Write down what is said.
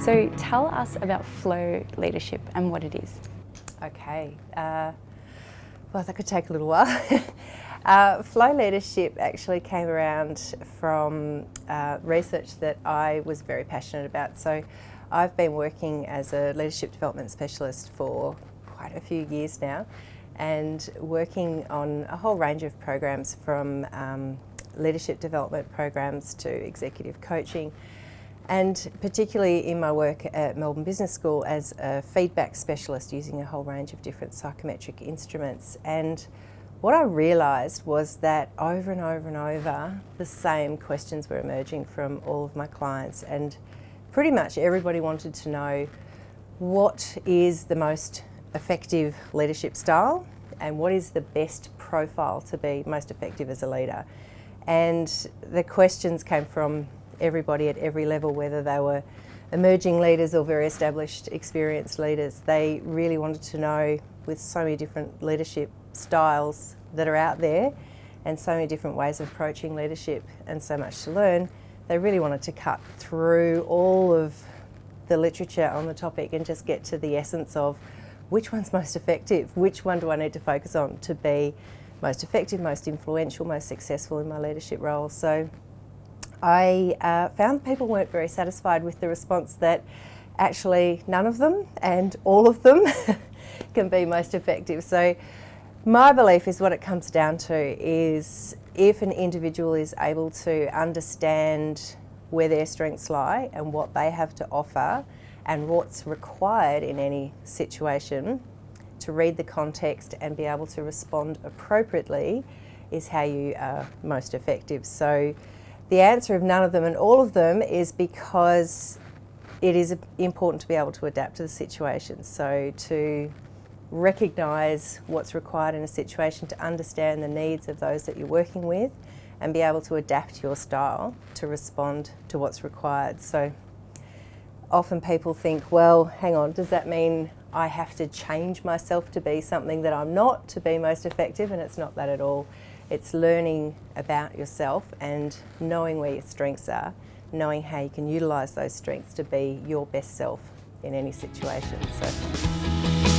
So tell us about flow leadership and what it is. Okay, well, that could take a little while. Flow leadership actually came around from research that I was very passionate about. So I've been working as a leadership development specialist for quite a few years now, and working on a whole range of programs, from leadership development programs to executive coaching, and particularly in my work at Melbourne Business School as a feedback specialist, using a whole range of different psychometric instruments. And what I realised was that over and over and over, the same questions were emerging from all of my clients, and pretty much everybody wanted to know what is the most effective leadership style and what is the best profile to be most effective as a leader. And the questions came from everybody at every level, whether they were emerging leaders or very established, experienced leaders. They really wanted to know, with so many different leadership styles that are out there and so many different ways of approaching leadership and so much to learn, they really wanted to cut through all of the literature on the topic and just get to the essence of which one's most effective, which one do I need to focus on to be most effective, most influential, most successful in my leadership role. So I found people weren't very satisfied with the response that actually none of them and all of them can be most effective. So my belief is what it comes down to is, if an individual is able to understand where their strengths lie and what they have to offer and what's required in any situation, to read the context and be able to respond appropriately, is how you are most effective. So the answer of none of them and all of them is because it is important to be able to adapt to the situation. So to recognise what's required in a situation, to understand the needs of those that you're working with, and be able to adapt your style to respond to what's required. So often people think, well, hang on, does that mean I have to change myself to be something that I'm not to be most effective? And it's not that at all. It's learning about yourself and knowing where your strengths are, knowing how you can utilise those strengths to be your best self in any situation. So.